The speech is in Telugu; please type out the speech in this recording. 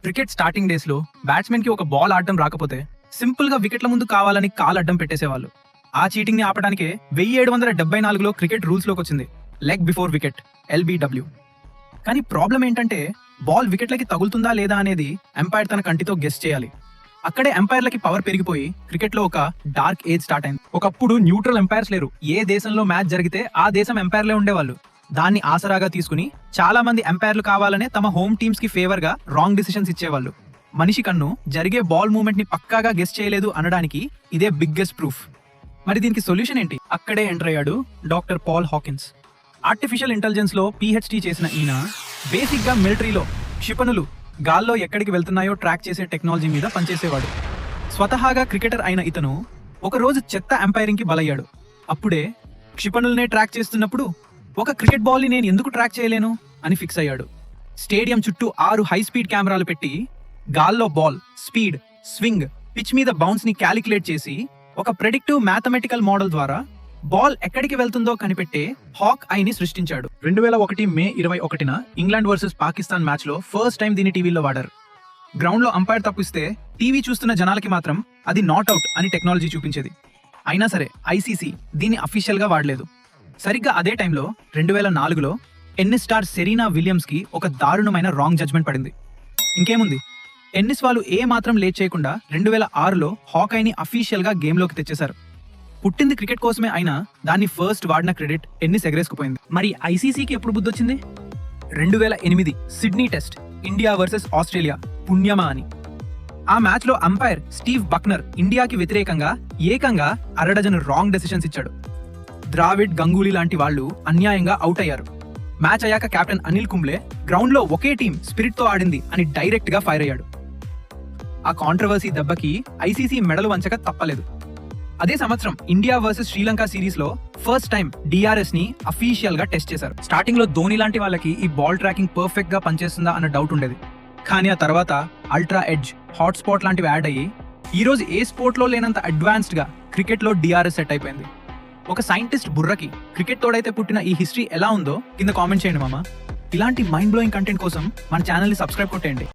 క్రికెట్ స్టార్టింగ్ డేస్ లో బ్యాట్స్మెన్ కి ఒక బాల్ ఆడడం రాకపోతే సింపుల్ గా వికెట్ల ముందు కావాలని కాలు అడ్డం పెట్టేసేవాళ్ళు. ఆ చీటింగ్ ని ఆపడానికే 1774లో క్రికెట్ రూల్స్ లోకి వచ్చింది లెగ్ బిఫోర్ వికెట్, LBW. కానీ ప్రాబ్లం ఏంటంటే బాల్ వికెట్లకి తగులుతుందా లేదా అనేది ఎంపైర్ తన కంటితో గెస్ చేయాలి. అక్కడే ఎంపైర్లకి పవర్ పెరిగిపోయి క్రికెట్ లో ఒక డార్క్ ఏజ్ స్టార్ట్ అయింది. ఒకప్పుడు న్యూట్రల్ ఎంపైర్స్ లేరు. ఏ దేశంలో మ్యాచ్ జరిగితే ఆ దేశం ఎంపైర్లే ఉండేవాళ్ళు. దాన్ని ఆసరాగా తీసుకుని చాలా మంది ఎంపైర్లు కావాలనే తమ హోమ్ టీమ్స్ కి ఫేవర్ గా రాంగ్ డిసిషన్స్ ఇచ్చేవాళ్ళు. మనిషి కన్ను జరిగే బాల్ మూవ్మెంట్ ని పక్కాగా గెస్ చేయలేదు అనడానికి ఇదే బిగ్గెస్ట్ ప్రూఫ్. మరి దీనికి సొల్యూషన్ ఏంటి? అక్కడే ఎంటర్ అయ్యాడు doctor Paul Hawkins. Artificial intelligence లో PhD చేసిన ఈయన బేసిక్ గా మిలిటరీలో క్షిపణులు గాల్లో ఎక్కడికి వెళ్తున్నాయో ట్రాక్ చేసే టెక్నాలజీ మీద పనిచేసేవాడు. స్వతహాగా క్రికెటర్ అయిన ఇతను ఒకరోజు చెత్త ఎంపైరింగ్ కి బలయ్యాడు. అప్పుడే క్షిపణుల్నే ట్రాక్ చేస్తున్నప్పుడు ఒక క్రికెట్ బాల్ ని నేను ఎందుకు ట్రాక్ చేయలేను అని ఫిక్స్ అయ్యాడు. స్టేడియం చుట్టూ 6 హై స్పీడ్ కెమెరాలు పెట్టి గాల్లో బాల్ స్పీడ్, స్వింగ్, పిచ్ మీద బౌన్స్ ని క్యాలిక్యులేట్ చేసి ఒక ప్రెడిక్టివ్ మ్యాథమెటికల్ మోడల్ ద్వారా బాల్ ఎక్కడికి వెళ్తుందో కనిపెట్టే హాక్ ఐని సృష్టించాడు. 2001 మే 21న ఇంగ్లాండ్ వర్సెస్ పాకిస్తాన్ మ్యాచ్ లో ఫస్ట్ టైం దీన్ని టీవీలో వాడారు. గ్రౌండ్ లో అంపైర్ తప్పిస్తే టీవీ చూస్తున్న జనాలకి మాత్రం అది నాట్ అవుట్ అని టెక్నాలజీ చూపించేది. అయినా సరే ICC దీన్ని అఫీషియల్ గా వాడలేదు. సరిగ్గా అదే టైంలో 2004లో టెన్నిస్ స్టార్ సెరీనా విలియమ్స్ కి ఒక దారుణమైన రాంగ్ జడ్జ్మెంట్ పడింది. ఇంకేముంది, టెన్నిస్ వాళ్ళు ఏ మాత్రం లేట్ చేయకుండా 2006లో హాకైని అఫీషియల్ గా గేమ్ లోకి తెచ్చేశారు. పుట్టింది క్రికెట్ కోసమే అయినా దాన్ని ఫస్ట్ వాడిన క్రెడిట్ టెన్నిస్ ఎగరేసుకుపోయింది. మరి ICCకి ఎప్పుడు బుద్ధొచ్చింది? 2008 Sydney test, India versus Australia, పుణ్యమా అని. ఆ మ్యాచ్ లో అంపైర్ స్టీవ్ బక్నర్ ఇండియాకి వ్యతిరేకంగా ఏకంగా అరడజను రాంగ్ డెసిషన్స్ ఇచ్చాడు. ద్రావిడ్, గంగూలీ లాంటి వాళ్ళు అన్యాయంగా అవుట్ అయ్యారు. మ్యాచ్ అయ్యాక కెప్టెన్ అనిల్ కుంబ్లే గ్రౌండ్ లో ఒకే టీం స్పిరిట్ తో ఆడింది అని డైరెక్ట్ గా ఫైర్ అయ్యాడు. ఆ కాంట్రవర్సీ దెబ్బకి ICC మెడలు వంచక తప్పలేదు. అదే సంవత్సరం ఇండియా వర్సెస్ శ్రీలంక సిరీస్ లో ఫస్ట్ టైం DRS ని అఫీషియల్ గా టెస్ట్ చేశారు. స్టార్టింగ్ లో ధోని లాంటి వాళ్ళకి ఈ బాల్ ట్రాకింగ్ పర్ఫెక్ట్ గా పనిచేస్తుందా అన్న డౌట్ ఉండేది. కానీ ఆ తర్వాత అల్ట్రా ఎడ్జ్, హాట్ స్పాట్ లాంటివి యాడ్ అయ్యి ఈ రోజు ఏ స్పోర్ట్ లో లేనంత అడ్వాన్స్డ్ గా క్రికెట్ లో DRS సెట్ అయిపోయింది. ఒక సైంటిస్ట్ బుర్రకి క్రికెట్ తోడైతే పుట్టిన ఈ హిస్టరీ ఎలా ఉందో కింద కామెంట్ చేయండి మామ. ఇలాంటి మైండ్ బ్లోయింగ్ కంటెంట్ కోసం మన ఛానల్ ని సబ్స్క్రైబ్ కొట్టేయండి.